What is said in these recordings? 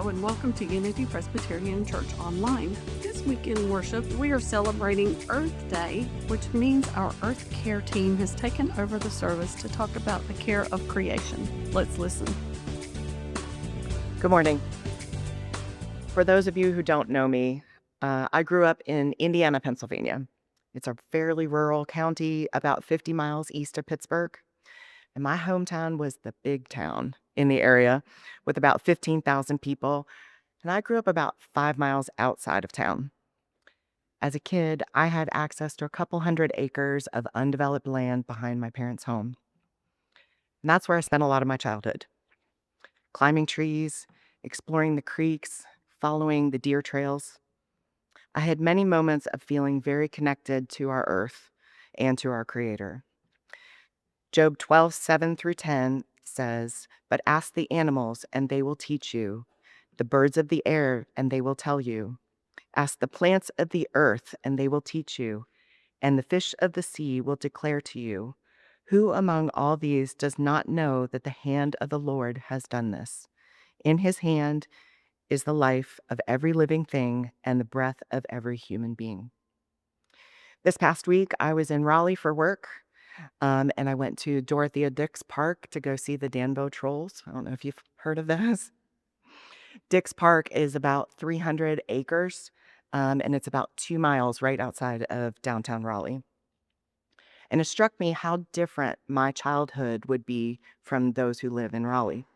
Hello and welcome to Unity Presbyterian Church Online. This week in worship, we are celebrating Earth Day, which means our Earth Care team has taken over the service to talk about the care of creation. Let's listen. Good morning. For those of you who don't know me, I grew up in Indiana, Pennsylvania. It's a fairly rural county about 50 miles east of Pittsburgh. And my hometown was the big town in the area with about 15,000 people. And I grew up about 5 miles outside of town. As a kid, I had access to a couple hundred acres of undeveloped land behind my parents' home. And that's where I spent a lot of my childhood, climbing trees, exploring the creeks, following the deer trails. I had many moments of feeling very connected to our earth and to our Creator. Job 12:7-10 says, "But ask the animals, and they will teach you, the birds of the air, and they will tell you. Ask the plants of the earth, and they will teach you, and the fish of the sea will declare to you. Who among all these does not know that the hand of the Lord has done this? In his hand is the life of every living thing and the breath of every human being." This past week, I was in Raleigh for work, and I went to Dorothea Dix Park to go see the Danbo Trolls. I don't know if you've heard of those. Dix Park is about 300 acres, and it's about 2 miles right outside of downtown Raleigh. And it struck me how different my childhood would be from those who live in Raleigh.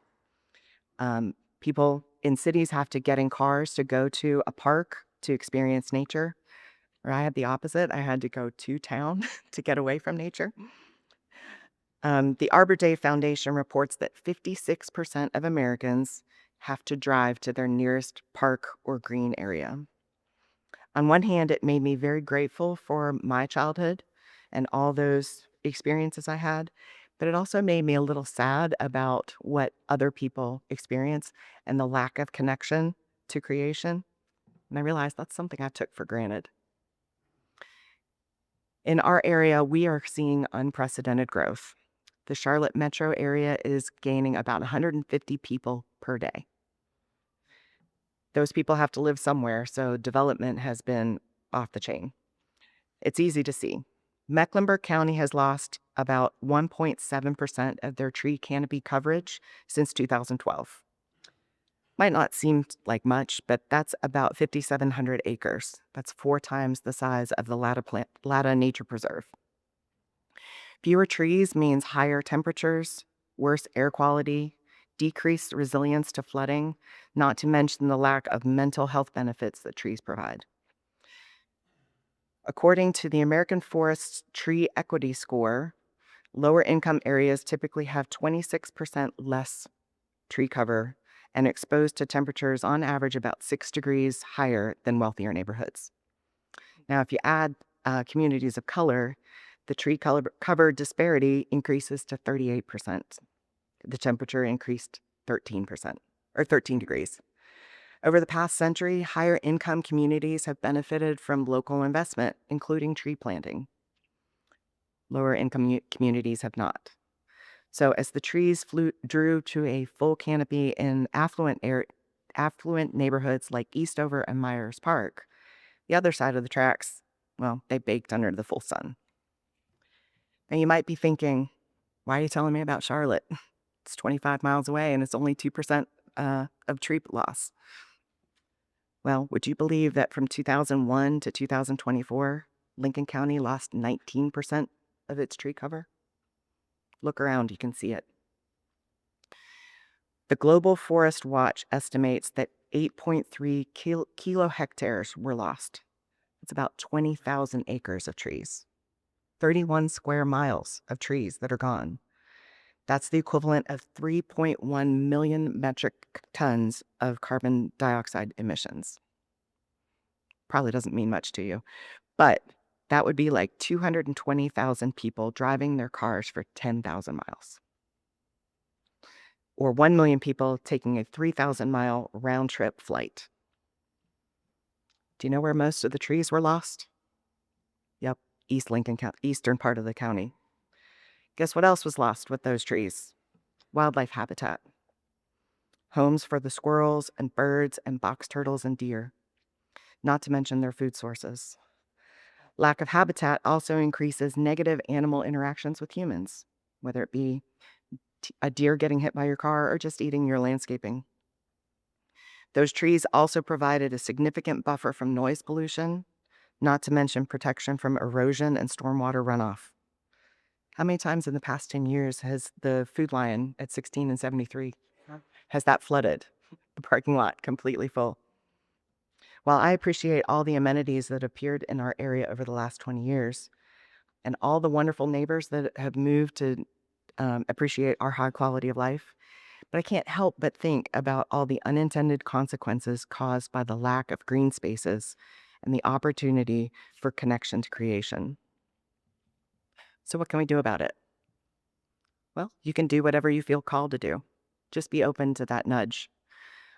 People in cities have to get in cars to go to a park to experience nature. Or I had the opposite. I had to go to town to get away from nature. The Arbor Day Foundation reports that 56% of Americans have to drive to their nearest park or green area. On one hand, it made me very grateful for my childhood and all those experiences I had, but it also made me a little sad about what other people experience and the lack of connection to creation. And I realized that's something I took for granted. In our area, we are seeing unprecedented growth. The Charlotte metro area is gaining about 150 people per day. Those people have to live somewhere, so development has been off the chain. It's easy to see. Mecklenburg County has lost about 1.7% of their tree canopy coverage since 2012. Might not seem like much, but that's about 5,700 acres. That's 4 times the size of the Latta Nature Preserve. Fewer trees means higher temperatures, worse air quality, decreased resilience to flooding, not to mention the lack of mental health benefits that trees provide. According to the American Forest Tree Equity Score, lower income areas typically have 26% less tree cover and exposed to temperatures on average about 6 degrees higher than wealthier neighborhoods. Now, if you add communities of color, the tree cover disparity increases to 38%. The temperature increased 13%, or 13 degrees. Over the past century, higher income communities have benefited from local investment, including tree planting. Lower income communities have not. So as the trees drew to a full canopy in affluent neighborhoods like Eastover and Myers Park, the other side of the tracks, well, they baked under the full sun. And you might be thinking, why are you telling me about Charlotte? It's 25 miles away and it's only 2% of tree loss. Well, would you believe that from 2001 to 2024, Lincoln County lost 19% of its tree cover? Look around, you can see it. The Global Forest Watch estimates that 8.3 kilohectares were lost. It's about 20,000 acres of trees. 31 square miles of trees that are gone. That's the equivalent of 3.1 million metric tons of carbon dioxide emissions. Probably doesn't mean much to you, but that would be like 220,000 people driving their cars for 10,000 miles. Or 1 million people taking a 3,000-mile round-trip flight. Do you know where most of the trees were lost? Yep, East Lincoln County, eastern part of the county. Guess what else was lost with those trees? Wildlife habitat. homes for the squirrels and birds and box turtles and deer, not to mention their food sources. Lack of habitat also increases negative animal interactions with humans, whether it be a deer getting hit by your car or just eating your landscaping. Those trees also provided a significant buffer from noise pollution, not to mention protection from erosion and stormwater runoff. How many times in the past 10 years has the Food Lion at 16 and 73, has that flooded the parking lot completely full? While I appreciate all the amenities that appeared in our area over the last 20 years and all the wonderful neighbors that have moved to appreciate our high quality of life, but I can't help but think about all the unintended consequences caused by the lack of green spaces and the opportunity for connection to creation. So what can we do about it? Well, you can do whatever you feel called to do. Just be open to that nudge.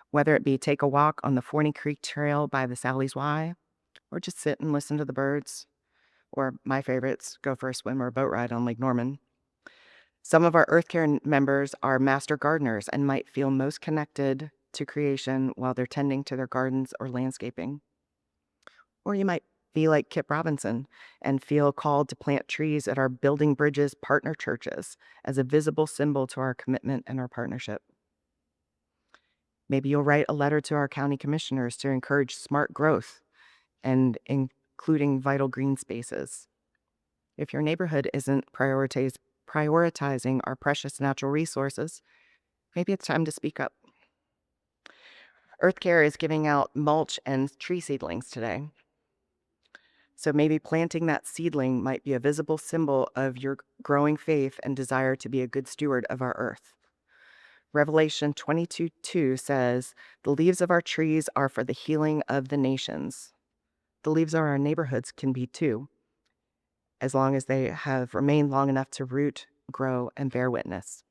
Whether it be take a walk on the Forney Creek Trail by the Sally's Y, or just sit and listen to the birds, or my favorites, go for a swim or a boat ride on Lake Norman. Some of our Earth Care members are master gardeners and might feel most connected to creation while they're tending to their gardens or landscaping. Or you might be like Kip Robinson and feel called to plant trees at our Building Bridges partner churches as a visible symbol to our commitment and our partnership. Maybe you'll write a letter to our county commissioners to encourage smart growth and including vital green spaces. If your neighborhood isn't prioritizing our precious natural resources, maybe it's time to speak up. Earth Care is giving out mulch and tree seedlings today. So maybe planting that seedling might be a visible symbol of your growing faith and desire to be a good steward of our earth. Revelation 22:2 says, "The leaves of our trees are for the healing of the nations." The leaves of our neighborhoods can be too, as long as they have remained long enough to root, grow, and bear witness.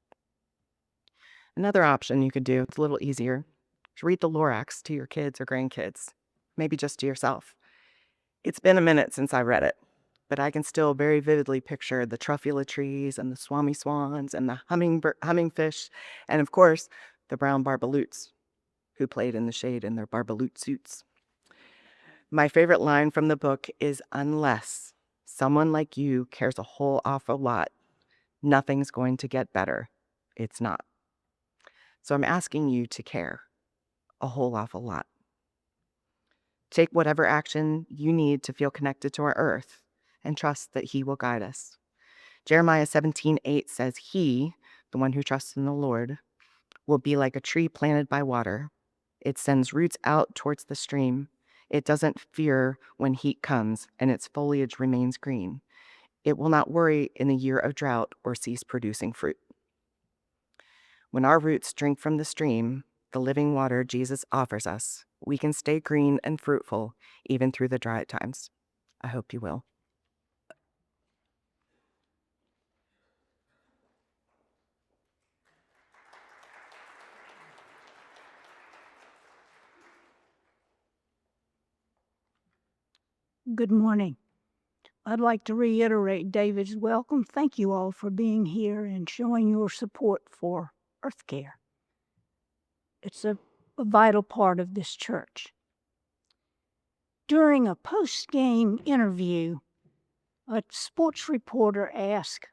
Another option you could do, it's a little easier, is read the Lorax to your kids or grandkids, maybe just to yourself. It's been a minute since I read it, but I can still very vividly picture the truffula trees and the swami swans and the hummingfish, and of course, the brown barbaloots who played in the shade in their barbaloot suits. My favorite line from the book is, "Unless someone like you cares a whole awful lot, nothing's going to get better. It's not." So I'm asking you to care a whole awful lot. Take whatever action you need to feel connected to our earth and trust that He will guide us. Jeremiah 17:8 says, "He, the one who trusts in the Lord, will be like a tree planted by water. It sends roots out towards the stream. It doesn't fear when heat comes, and its foliage remains green. It will not worry in the year of drought or cease producing fruit." When our roots drink from the stream, the living water Jesus offers us, we can stay green and fruitful even through the dry times. I hope you will. Good morning. I'd like to reiterate David's welcome. Thank you all for being here and showing your support for Earth Care. It's a vital part of this church. During a post-game interview, a sports reporter asked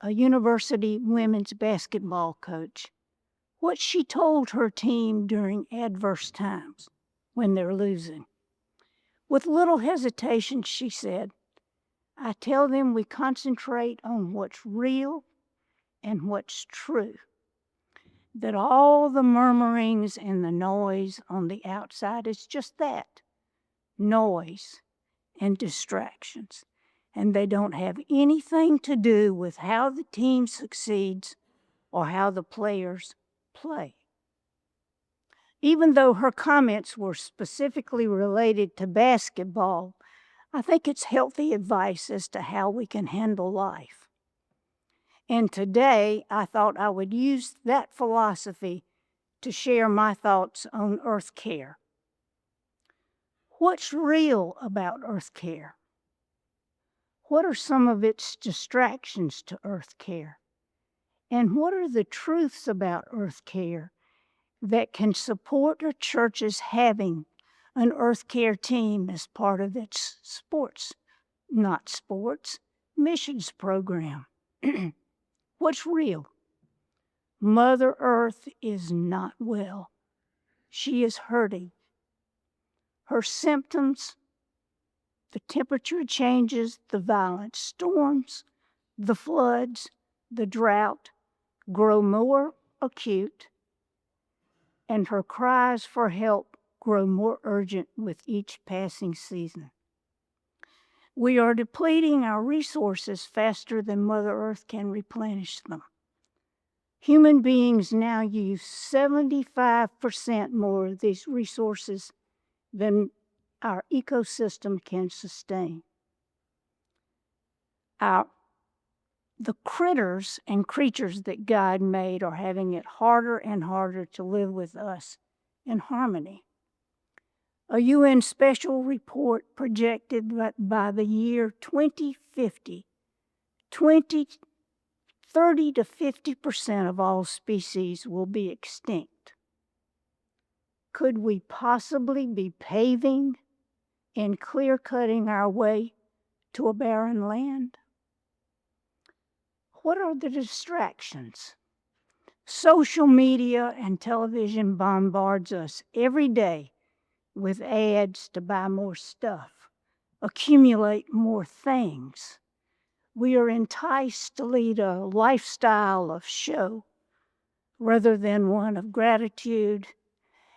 a university women's basketball coach what she told her team during adverse times when they're losing. With little hesitation, she said, "I tell them we concentrate on what's real and what's true. That all the murmurings and the noise on the outside is just that, noise and distractions. And they don't have anything to do with how the team succeeds or how the players play." Even though her comments were specifically related to basketball, I think it's healthy advice as to how we can handle life. And today, I thought I would use that philosophy to share my thoughts on Earth Care. What's real about Earth Care? What are some of its distractions to Earth Care? And what are the truths about Earth Care that can support a church's having an Earth Care team as part of its missions program. What's real? Mother Earth is not well. She is hurting. Her symptoms, the temperature changes, the violent storms, the floods, the drought, grow more acute, and her cries for help grow more urgent with each passing season. We are depleting our resources faster than Mother Earth can replenish them. Human beings now use 75% more of these resources than our ecosystem can sustain. The critters and creatures that God made are having it harder and harder to live with us in harmony. A UN special report projected that by the year 2050, 30 to 50% of all species will be extinct. Could we possibly be paving and clear-cutting our way to a barren land? What are the distractions? Social media and television bombards us every day with ads to buy more stuff, accumulate more things. We are enticed to lead a lifestyle of show rather than one of gratitude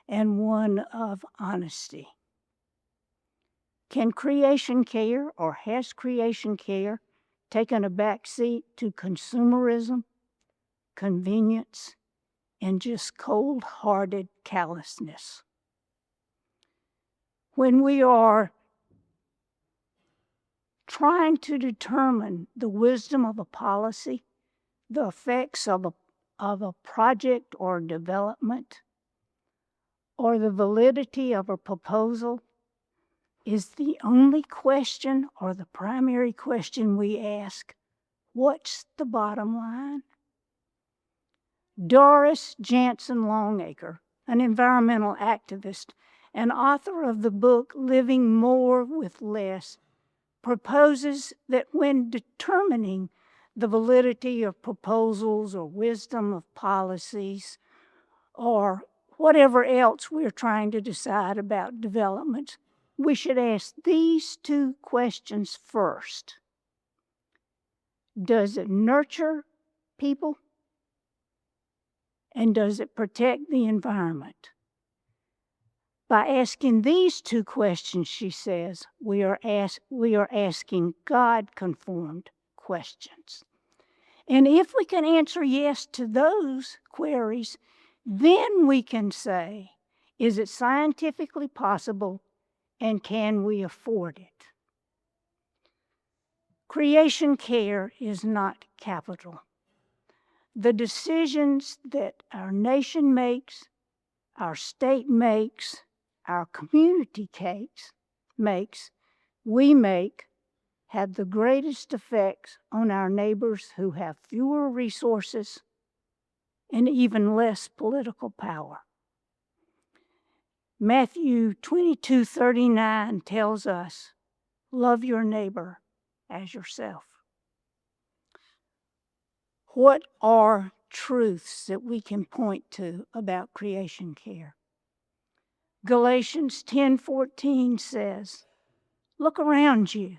and one of honesty. Can creation care, or has creation care, taken a backseat to consumerism, convenience, and just cold-hearted callousness? When we are trying to determine the wisdom of a policy, the effects of a project or development, or the validity of a proposal, is the only question or the primary question we ask, what's the bottom line? Doris Jansen Longacre, an environmental activist and author of the book Living More with Less, proposes that when determining the validity of proposals or wisdom of policies or whatever else we're trying to decide about development, we should ask these two questions first. Does it nurture people? And does it protect the environment? By asking these two questions, she says, we are asking God-conformed questions. And if we can answer yes to those queries, then we can say, is it scientifically possible and can we afford it? Creation care is not capital. The decisions that our nation makes, our state makes, our community makes, we make, have the greatest effects on our neighbors who have fewer resources and even less political power. Matthew 22:39 tells us, love your neighbor as yourself. What are truths that we can point to about creation care? Galatians 10:14 says, look around you.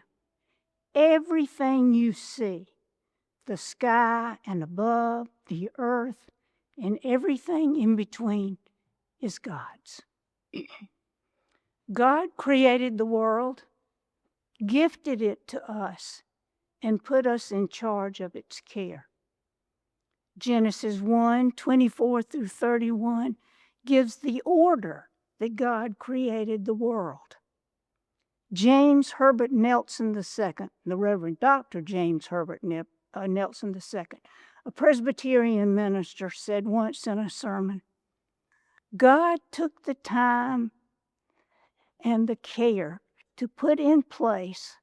Everything you see, the sky and above, the earth, and everything in between is God's. God created the world, gifted it to us, and put us in charge of its care. Genesis 1:24-31 gives the order that God created the world. James Herbert Nelson II, the Reverend Dr. James Herbert Nelson II, a Presbyterian minister, said once in a sermon, God took the time and the care to put in place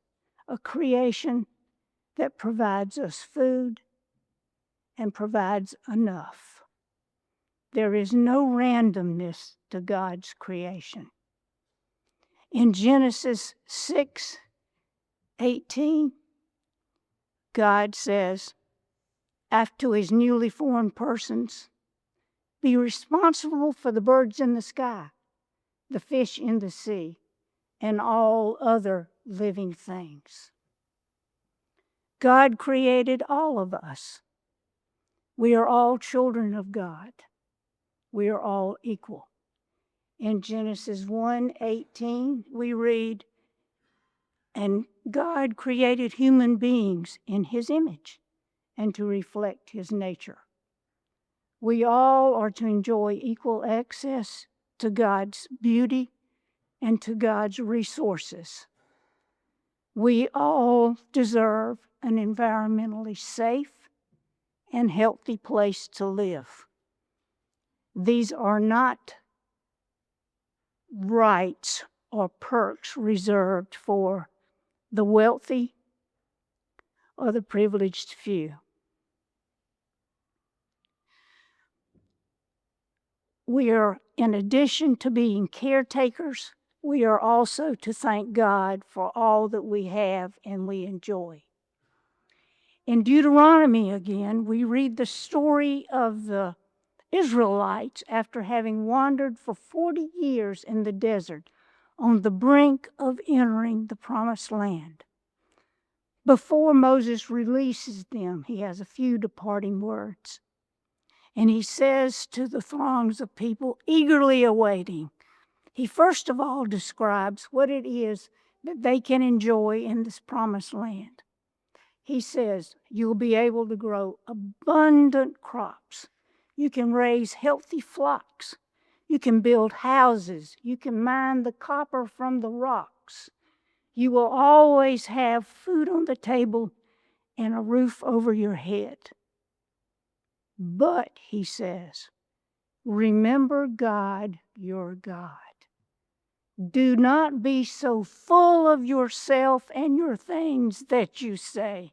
a creation that provides us food and provides enough. There is no randomness to God's creation. In Genesis 6:18, God says, after his newly formed persons, be responsible for the birds in the sky, the fish in the sea, and all other living things. God created all of us. We are all children of God. We are all equal. In Genesis 1:18, we read, and God created human beings in his image and to reflect his nature. We all are to enjoy equal access to God's beauty and to God's resources. We all deserve an environmentally safe and healthy place to live. These are not rights or perks reserved for the wealthy or the privileged few. We are, in addition to being caretakers, we are also to thank God for all that we have and we enjoy. In Deuteronomy again, we read the story of the Israelites after having wandered for 40 years in the desert on the brink of entering the promised land. Before Moses releases them, he has a few departing words. And he says to the throngs of people eagerly awaiting, he first of all describes what it is that they can enjoy in this promised land. He says, you'll be able to grow abundant crops. You can raise healthy flocks. You can build houses. You can mine the copper from the rocks. You will always have food on the table and a roof over your head. But, he says, remember God, your God. Do not be so full of yourself and your things that you say,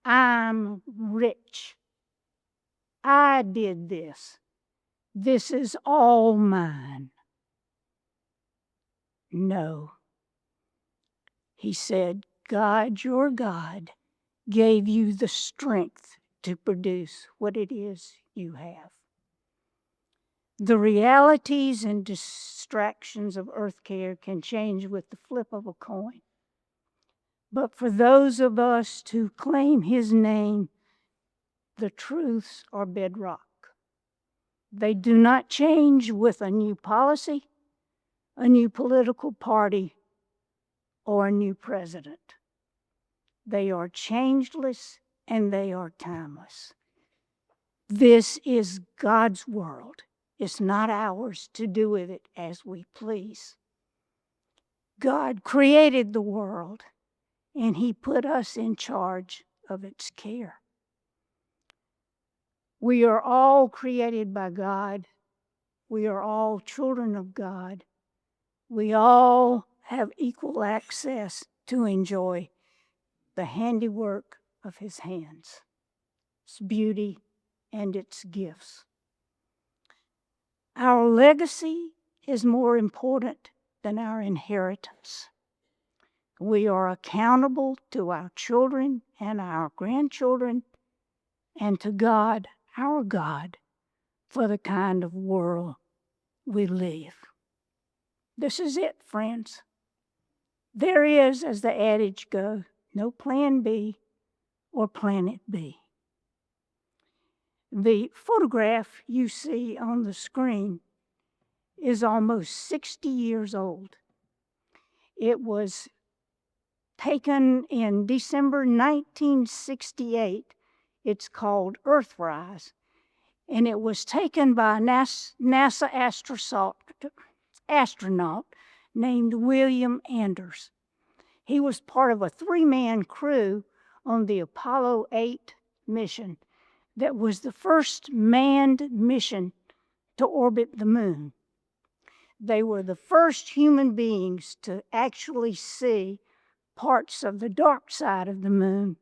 I'm rich. I did this. This is all mine. No. He said, God, your God, gave you the strength to produce what it is you have. The realities and distractions of earth care can change with the flip of a coin. But for those of us who claim his name, the truths are bedrock. They do not change with a new policy, a new political party, or a new president. They are changeless and they are timeless. This is God's world. It's not ours to do with it as we please. God created the world and he put us in charge of its care. We are all created by God. We are all children of God. We all have equal access to enjoy the handiwork of his hands, its beauty and its gifts. Our legacy is more important than our inheritance. We are accountable to our children and our grandchildren and to God, our God, for the kind of world we live. This is it, friends. There is, as the adage goes, no plan B or planet B. The photograph you see on the screen is almost 60 years old. It was taken in December 1968. It's called Earthrise, and it was taken by a NASA astronaut named William Anders. He was part of a 3-man crew on the Apollo 8 mission that was the first manned mission to orbit the moon. They were the first human beings to actually see parts of the dark side of the moon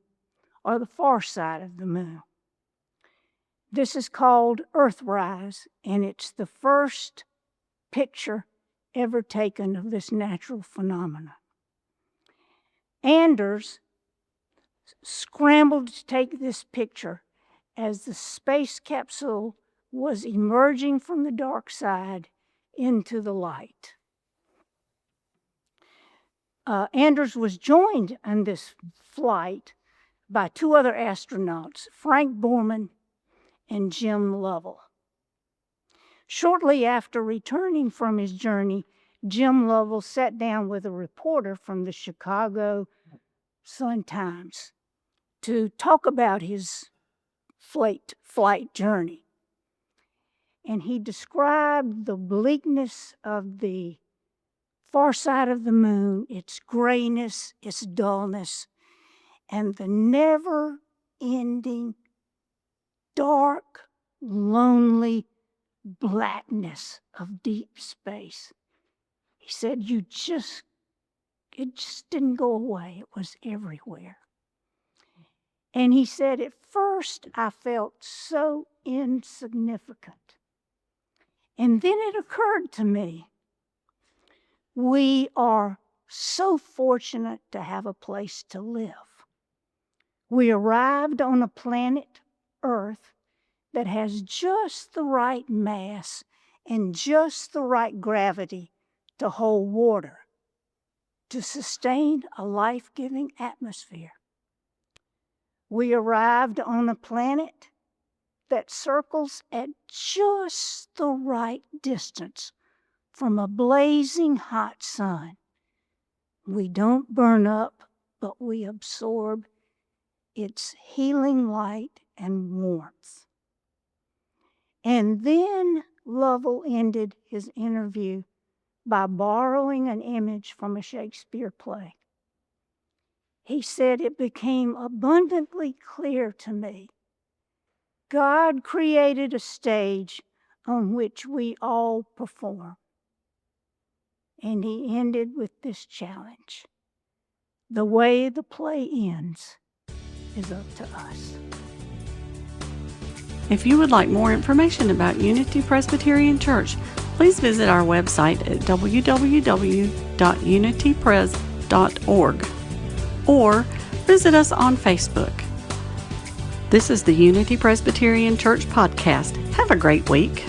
or the far side of the moon. This is called Earthrise, and it's the first picture ever taken of this natural phenomenon. Anders scrambled to take this picture as the space capsule was emerging from the dark side into the light. Anders was joined on this flight by two other astronauts, Frank Borman and Jim Lovell. Shortly after returning from his journey, Jim Lovell sat down with a reporter from the Chicago Sun-Times to talk about his flight journey. And he described the bleakness of the far side of the moon, its grayness, its dullness, and the never-ending, dark, lonely blackness of deep space. He said, it just didn't go away. It was everywhere. And he said, at first I felt so insignificant. And then it occurred to me, we are so fortunate to have a place to live. We arrived on a planet, Earth, that has just the right mass and just the right gravity to hold water, to sustain a life-giving atmosphere. We arrived on a planet that circles at just the right distance from a blazing hot sun. We don't burn up, but we absorb its healing light and warmth. And then Lovell ended his interview by borrowing an image from a Shakespeare play. He said, it became abundantly clear to me. God created a stage on which we all perform. And he ended with this challenge. The way the play ends is up to us. If you would like more information about Unity Presbyterian Church, please visit our website at www.unitypres.org or visit us on Facebook. This is the Unity Presbyterian Church podcast. Have a great week.